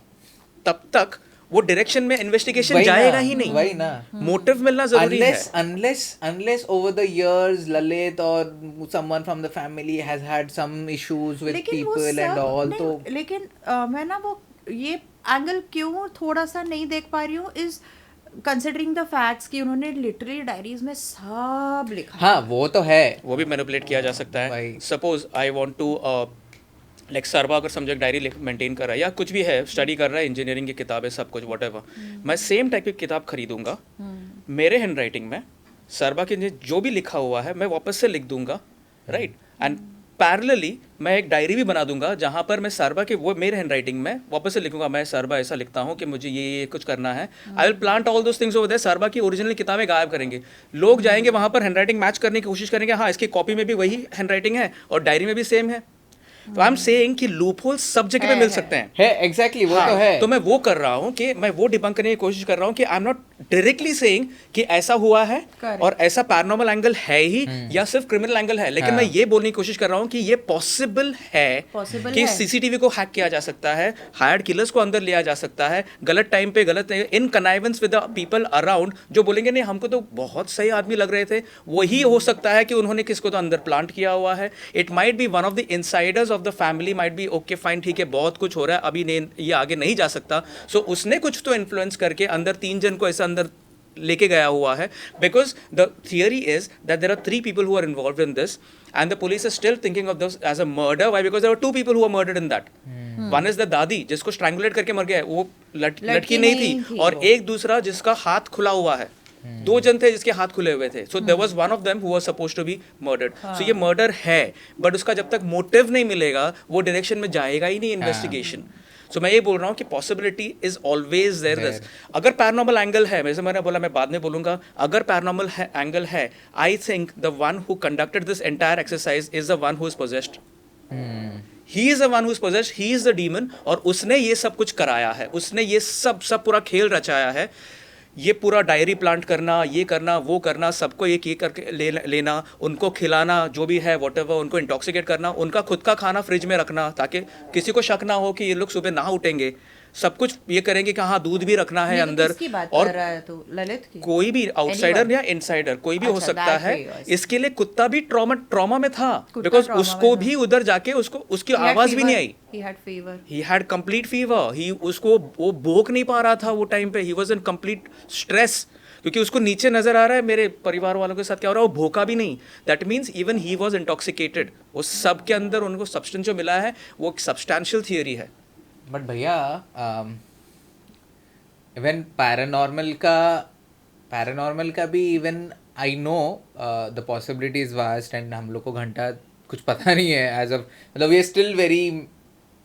तब तक वो डायरेक्शन में इन्वेस्टिगेशन वही ना, जाएगा ही नहीं. वही ना. मोटिव मिलना जरूरी है. Unless over the years Lalit or someone from the family has had some issues with लेकिन वो people and सब all, नहीं, तो लेकिन मैं ना वो ये एंगल क्यों थोड़ा सा नहीं देख पा रही हूँ इज कंसिडरिंग द फैक्ट्स कि उन्होंने लिटरली डायरीज में सब लिखा. हाँ वो तो है. वो भी मैनिपुलेट किया जा सकता है. भाई. Suppose I want to like सर्वा अगर समझो डायरी मेंटेन कर रहा है या कुछ भी है, स्टडी कर रहा है, इंजीनियरिंग की किताबें सब कुछ वट मैं सेम टाइप की किताब खरीदूंगा, मेरे हैंड राइटिंग में सर्वा के जो भी लिखा हुआ है मैं वापस से लिख दूंगा, राइट. एंड पैरेलली मैं एक डायरी भी बना दूंगा जहाँ पर मैं सर्वा के वो मेरे हैंड राइटिंग में वापस से लिखूंगा, मैं सर्वा ऐसा लिखता हूँ कि मुझे ये कुछ करना है. I will plant all those things over there. सर्वा की ओरिजिनल किताबें गायब करेंगे, लोग जाएंगे वहाँ पर हैंड राइटिंग मैच करने की कोशिश करेंगे, हाँ इसकी कॉपी में भी वही हैंड राइटिंग है और डायरी में भी सेम है. तो आई एम सेइंग कि लूप होल सब जगह पे मिल सकते हैं. है एग्जैक्टली वो तो है. तो मैं वो कर रहा हूँ कि मैं वो डिबंक करने की कोशिश कर रहा हूँ कि I am not directly saying कि ऐसा हुआ है और ऐसा पैरानॉर्मल एंगल है ही या सिर्फ क्रिमिनल एंगल है, लेकिन मैं ये बोलने की कोशिश कर रहा हूँ कि ये पॉसिबल है कि सीसीटीवी को हैक किया जा सकता है, हायर्ड किलर्स को अंदर लिया जा सकता है गलत टाइम पे, गलत इन connivance with the people around जो बोलेंगे नहीं हमको तो बहुत सही आदमी लग रहे थे, वही हो सकता है कि उन्होंने किसको तो अंदर प्लांट किया हुआ है. It might be one of the Insiders of the family might be okay fine, ठीक है बहुत कुछ हो रहा है अभी नहीं, ये आगे नहीं जा सकता, सो उसने कुछ तो इन्फ्लुएंस करके अंदर 3 जन को ऐसा अंदर लेके गया हुआ है. Because the theory is that there are 3 people who are involved in this and the police is still thinking of this as a murder. Why? Because there were 2 people who were murdered in that. One is the दादी जिसको स्ट्रैंगुलेट करके मर गया, वो लड़की नहीं थी और एक दूसरा जिसका हाथ खुला हुआ है. 2 जन थे जिसके हाथ खुले हुए थे. So there was one of them who was supposed to be murdered. So ये मर्डर है, बट उसका जब तक मोटिव नहीं मिलेगा वो डायरेक्शन में जाएगा ही नहीं इन्वेस्टिगेशन. सो मैं ये बोल रहा हूँ कि पॉसिबिलिटी इज ऑलवेज देयर. अगर पैरानॉर्मल एंगल है, जैसे मैंने बोला, मैं बाद में बोलूंगा, अगर पैरानॉर्मल एंगल है, I think the one who conducted this entire exercise is the one who is possessed. He is the one who is possessed, he is the demon, और उसने ये सब कुछ कराया है, उसने ये सब पूरा खेल रचाया है. ये पूरा डायरी प्लांट करना, ये करना, वो करना, सबको ये करके लेना, उनको खिलाना जो भी है व्हाटएवर, उनको इंटॉक्सिकेट करना, उनका खुद का खाना फ्रिज में रखना ताकि किसी को शक ना हो कि ये लोग सुबह ना उठेंगे, सब कुछ ये करेंगे कि हाँ दूध भी रखना है अंदर. और ललित की कोई भी आउटसाइडर या इनसाइडर कोई भी हो सकता है. इसके लिए कुत्ता भी ट्रॉमा में था, बिकॉज उसको भी उधर जाके उसकी आवाज भी नहीं आई. He had complete fever. उसको वो भोग नहीं पा रहा था वो टाइम पे. He was in complete stress क्योंकि उसको नीचे नजर आ रहा है मेरे परिवार वालों के साथ क्या हो रहा है, वो भोका भी नहीं. That means even he was intoxicated. वो सब के अंदर उनको सब्सटेंस जो मिला है वो एक सब्सटैंशियल थियरी है. बट भैया इवन पैरानॉर्मल का भी even I know the possibilities vast and हम लोग को घंटा कुछ पता नहीं है एज ऑफ, मतलब ये स्टिल वेरी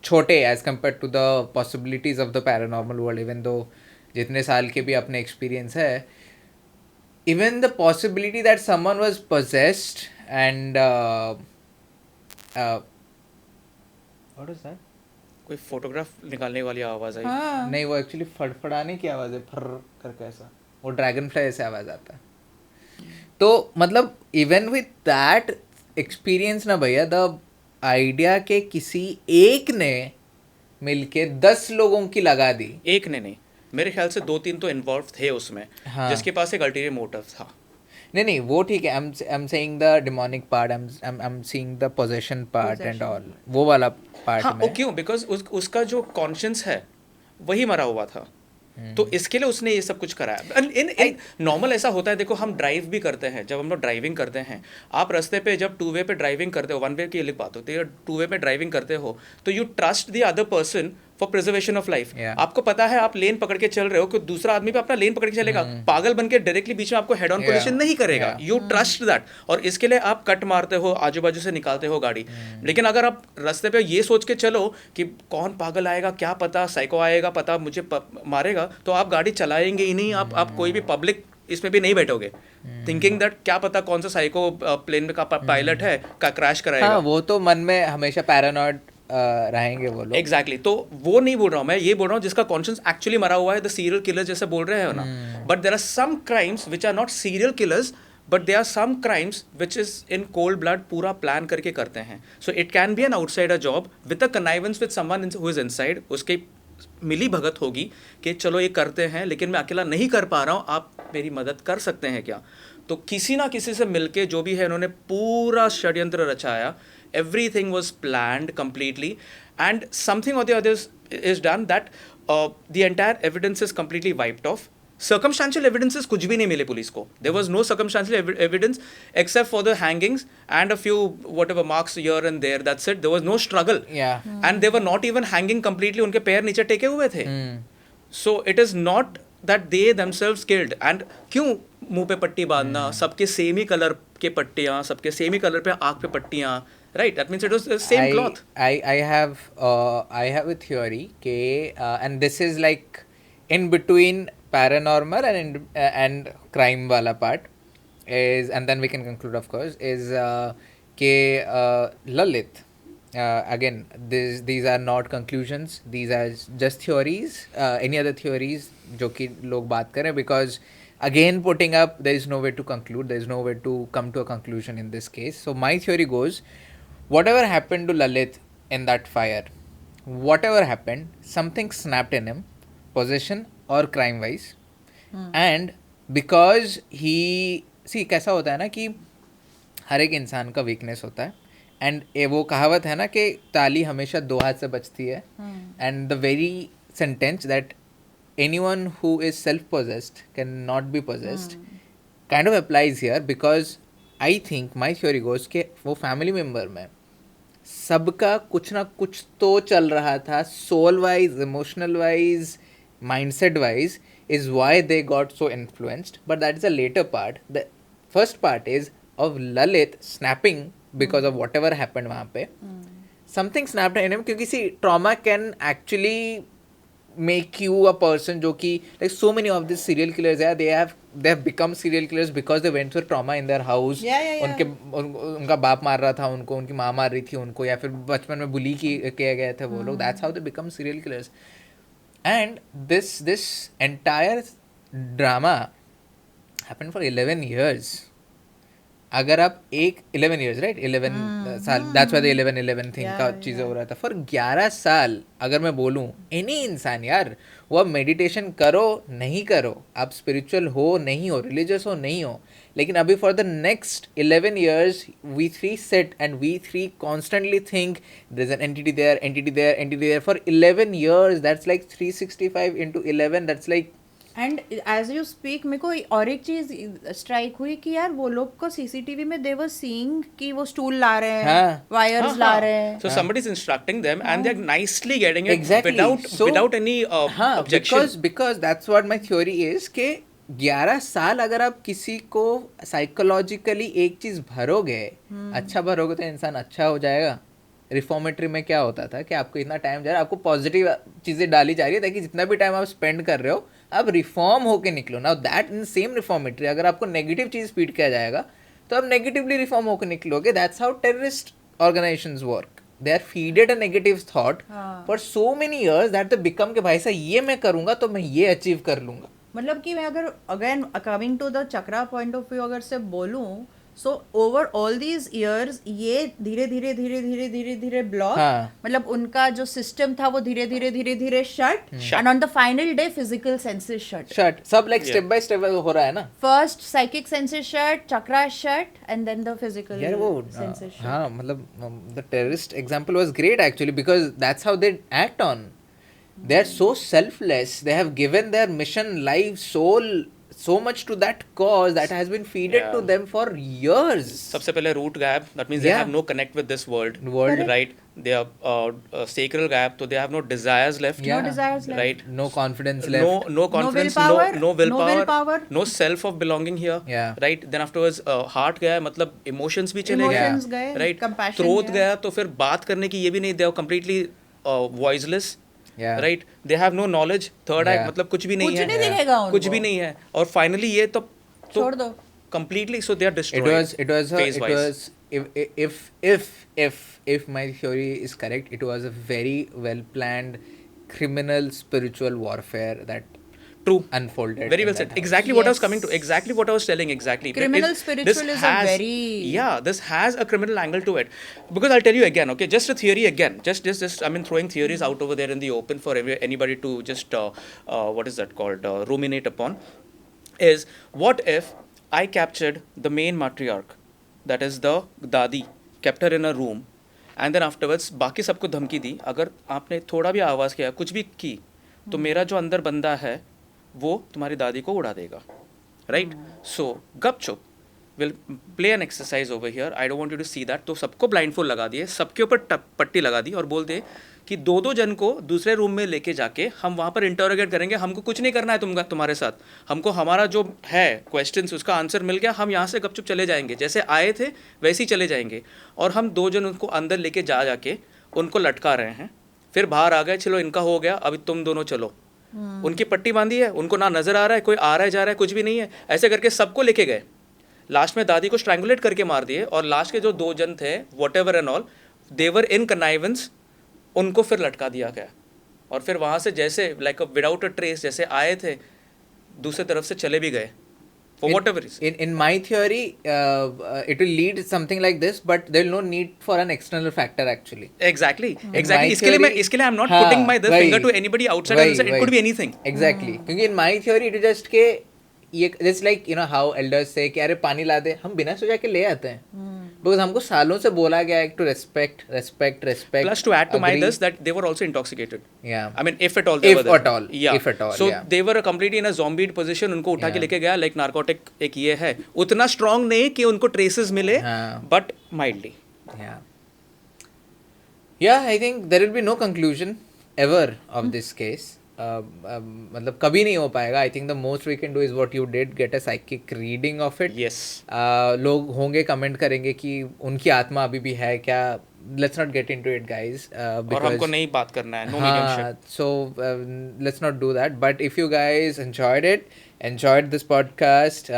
छोटे age compare to the possibilities of the paranormal world. Even though जितने साल के भी अपने एक्सपीरियंस है, even the possibility that someone was possessed and what is that, कोई फोटोग्राफ निकालने वाली आवाज आई. नहीं वो एक्चुअली फड़फड़ाने की आवाज़ है, फर करके ऐसा, वो ड्रैगन फ्लाई ऐसे आवाज़ आता है. तो मतलब इवन विद दैट एक्सपीरियंस ना भैया, द आइडिया के किसी एक ने मिलके 10 लोगों की लगा दी. एक ने नहीं, मेरे ख्याल से 2-3 तो इन्वॉल्व थे उसमें. हाँ. जिसके पास एक अल्टीरियर मोटिव था. नहीं वो ठीक है. I am saying the demonic part, I am seeing the possession part and all, वो वाला पार्ट. हाँ, क्यों? बिकॉज उसका जो कॉन्शियंस है वही मरा हुआ था. तो इसके लिए उसने ये सब कुछ कराया. इन नॉर्मल ऐसा होता है, देखो हम ड्राइव भी करते हैं, जब हम लोग ड्राइविंग करते हैं, आप रास्ते पे जब 2 वे पे ड्राइविंग करते हो, 1 वे की अलग बात होती है, 2 वे पे ड्राइविंग करते हो तो you trust the other person for preservation of life. आपको पता है आप लेन पकड़ के चल रहे हो कि दूसरा आदमी भी अपना लेन पकड़ के चलेगा, पागल बन के डायरेक्टि बीच में आपको हेड ऑन पोजीशन नहीं करेगा. यू ट्रस्ट दैट, और इसके लिए आप कट मारते हो, आजू बाजू से निकालते हो गाड़ी. लेकिन अगर आप रास्ते पे ये सोच के चलो कि कौन पागल आएगा, क्या पता साइको आएगा, पता मुझे मारेगा, तो आप गाड़ी चलाएंगे ही नहीं. आप कोई भी पब्लिक इसमें भी नहीं बैठोगे थिंकिंग दैट क्या पता कौन सा साइको प्लेन का पायलट है का क्रैश कराएगा. हाँ, वो तो मन में हमेशा पैरानॉइड रहेंगे वो लोग. एग्जैक्टली. तो वो नहीं बोल रहा हूँ मैं, ये बोल रहा हूँ जिसका कॉन्शियस एक्चुअली मरा हुआ है, द सीरियल किलर जैसे बोल रहे हैं ना. But there are some crimes which are not serial killers, but they are some crimes which is in cold blood, पूरा प्लान करके करते हैं. So it can be an outsider job with a connivance with someone who is inside. उसके मिली भगत होगी कि चलो ये करते हैं, लेकिन मैं अकेला नहीं कर पा रहा हूँ, आप मेरी मदद कर सकते हैं क्या. तो किसी ना किसी से मिलके जो भी है उन्होंने पूरा षड्यंत्र रचाया. Everything was planned completely, and something or the other is done that the entire evidence is completely wiped off. circumstantial evidences कुछ भी नहीं मिले पुलिस को. There was no circumstantial evidence except for the hangings and a few whatever marks here and there. That's it. There was no struggle. Yeah. And they were not even hanging completely. उनके पैर नीचे टेके हुए थे. So it is not that they themselves killed. And क्यों मुंह पे पट्टी बांधना? सबके सेम ही कलर के पट्टियाँ, सबके सेम ही कलर पे आँख पे पट्टियाँ. Right, that means it was the same cloth. I have a theory के and this is like in between paranormal and crime वाला part is, and then we can conclude of course, is के Lalit, again these are not conclusions, these are just theories, any other theories जो कि लोग बात करें, because again putting up, there is no way to conclude, there is no way to come to a conclusion in this case. So my theory goes, whatever happened to Lalit in that fire, whatever happened, something snapped in him, possession or crime wise. And because he, see कैसा होता है ना कि हर एक इंसान का weakness होता है, एंड वो कहावत है ना कि ताली हमेशा दो हाथ से बजती है, and the very sentence that anyone who is self-possessed cannot be possessed kind of applies here, because I think my theory goes कि वो family member में सबका कुछ ना कुछ तो चल रहा था, soul wise, emotional wise, mindset wise, is why they got so influenced. But that is a later part. The first part is of Lalit snapping because of whatever happened वहाँ पे. Something snapped in him, क्योंकि see trauma can actually make you a person जो कि like so many of these serial killers, yeah, they have become serial killers because they went through trauma in their house. उनका बाप मार रहा था उनको, उनकी माँ मार रही थी उनको, या फिर बचपन में बुली किया गए थे वो लोग. That's how they become serial killers. And this entire drama happened for 11 years. अगर आप 11 years, right, 11 साल, that's why the 11 thing का चीज़ें हो रहा था for 11 साल. अगर मैं बोलूँ any इंसान यार, वो आप मेडिटेशन करो नहीं करो, आप स्पिरिचुअल हो नहीं हो, रिलीजियस हो नहीं हो, लेकिन अभी for the next 11 years we three sit and we three constantly think there's an entity there for 11 years. That's like 365 into 11, that's like. And as you speak मेरे को और एक चीज स्ट्राइक हुई कि यार वो लोग को सीसीटीवी में दे वर सीइंग कि वो स्टूल ला रहे हैं, वायर्स ला रहे हैं. So somebody is instructing them and they're nicely getting it exactly. without any objection. Because that's what my theory is कि 11 साल अगर आप किसी को साइकोलॉजिकली एक चीज भरोगे, अच्छा भरोगे, तो इंसान अच्छा हो जाएगा. रिफॉर्मेटरी में क्या होता था कि आपको इतना टाइम जा रहा है, आपको पॉजिटिव चीज़ें डाली जा रही है ताकि जितना भी टाइम आप स्पेंड कर रहे हो आप रिफॉर्म होके निकलो. Now that in same reformatory अगर आपको नेगेटिव चीज़ फीड किया जाएगा तो आप नेगेटिवली रिफॉर्म होके निकलोगे. That's how terrorist organisations work. They are feeded a negative thought for so many years that they become कि भाई साहब ये मैं करूँगा तो मैं ये अचीव कर लूँगा. मतलब कि मैं अगर again coming to the chakra point of view अगर से बोलूँ, so over all these years ये धीरे धीरे ब्लॉक, मतलब उनका जो सिस्टम था वो धीरे धीरे shut, and on the final day physical senses shut. सब लाइक स्टेप बाय स्टेप हो रहा है ना. First psychic senses shut, chakra shut, and then the physical senses shut. हाँ, मतलब the terrorist example was great actually, because that's how they act on. They are so selfless. They have given their mission, life, soul, so much to that cause that has been feeded to them for years. सबसे पहले root gap. That means they have no connect with this world. Right? They are sacral gap. So they have no desires left. No desires left. Right? No confidence left. No confidence. No willpower. No self of belonging here. Yeah. Right? Then afterwards heart गया, मतलब emotions भी चले गए. Emotions गए. Right? Compassion Throat गया, तो फिर बात करने की ये भी नहीं. They are completely voiceless. Yeah. Right? They have no knowledge. Third act मतलब कुछ भी नहीं है. कुछ नहीं दिखेगा उनको. कुछ भी नहीं है. और finally ये तो छोड़ दो. Completely, so they are destroyed. It was if my theory is correct, it was a very well planned criminal spiritual warfare that True. unfolded. Very well said. Exactly what I was coming to. Exactly what I was telling. Exactly. Criminal spiritual is a very... Yeah, this has a criminal angle to it. Because I'll tell you again, okay, just a theory again. Just I mean, throwing theories out over there in the open for anybody to just, what is that called, ruminate upon. Is, what if I captured the main matriarch, that is the Dadi, kept her in a room, and then afterwards, बाकी सबको धमकी दी, अगर आपने थोड़ा भी आवाज़ किया, कुछ भी की, तो मेरा जो अंदर बंदा है, वो तुम्हारी दादी को उड़ा देगा, राइट? सो गपचुप will play an exercise over here, I don't want you to see that. तो सबको ब्लाइंडफोल्ड लगा दिए, सबके ऊपर पट्टी लगा दी और बोल दे कि दो दो जन को दूसरे रूम में लेके जाके हम वहाँ पर इंटरोगेट करेंगे. हमको कुछ नहीं करना है तुम्हारे साथ, हमको हमारा जो है क्वेश्चंस उसका आंसर मिल गया, हम यहाँ से गपचुप चले जाएंगे, जैसे आए थे वैसे ही चले जाएंगे. और हम दो जन उनको अंदर लेके जाके उनको लटका रहे हैं. फिर बाहर आ गए, चलो इनका हो गया, अभी तुम दोनों चलो. उनकी पट्टी बांधी है, उनको ना नजर आ रहा है कोई आ रहा है जा रहा है, कुछ भी नहीं है. ऐसे करके सबको लेके गए. लास्ट में दादी को स्ट्रैंगुलेट करके मार दिए. और लास्ट के जो दो जन थे what ever and all, they were in connivance, उनको फिर लटका दिया गया. और फिर वहाँ से जैसे लाइक विदाउट अ ट्रेस जैसे आए थे दूसरे तरफ से चले भी गए. For whatever reason. In my theory, it will lead something like this, but there will no need for an external factor actually. Exactly. my इसके लिए I'm not putting my finger to anybody outside and say it could be anything. Exactly. क्योंकि in my theory it is just के ये it's like you know how elders say कि अरे पानी ला दे, हम बिना सोचा के ले आते हैं. Because हमको सालों से बोला गया है to respect. Plus to add to my agree. this that they were also intoxicated. Yeah. I mean if at all they were there. If at all. So yeah. they were completely in a zombie position. उनको उठा के Yeah. लेके गया like narcotic एक ये है. उतना strong नहीं कि उनको traces मिले, हाँ. but mildly. Yeah. Yeah, I think there will be no conclusion ever of this case. मतलब कभी नहीं हो पाएगा. I think the most we can do is what you did, get a psychic reading of it. Yes. लोग होंगे comment करेंगे कि उनकी आत्मा अभी भी है क्या. Let's not get into it, guys. और हमको नहीं बात करना है. No mediumship. So let's not do that. But if you guys enjoyed this podcast,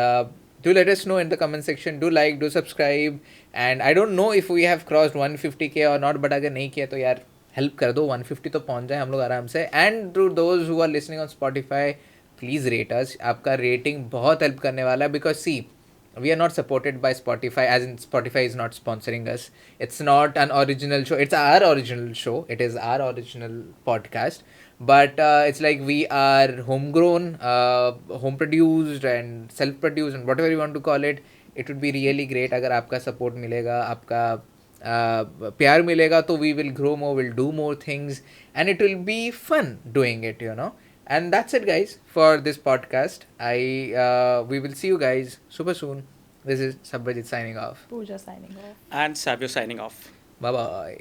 do let us know in the comment section. Do like, do subscribe. And I don't know if we have crossed 150k or not, but अगर नहीं किया तो यार help कर दो. 150 तो पहुंच जाए हम लोग आराम से. And to those who are listening on Spotify, please rate us. आपका रेटिंग बहुत हेल्प करने वाला है. Because see, we are not supported by Spotify, as in Spotify is not sponsoring us. It's not an original show. It's our original show. It is our original podcast. But it's like we are homegrown, home produced and self produced and whatever you want to call it. It would be really great अगर आपका support मिलेगा, आपका प्यार मिलेगा, तो we will grow more, we'll do more things, and it will be fun doing it, you know. And that's it, guys, for this podcast. We will see you guys super soon. This is Sabrajit signing off. Pooja signing off. And Savio signing off. Bye bye.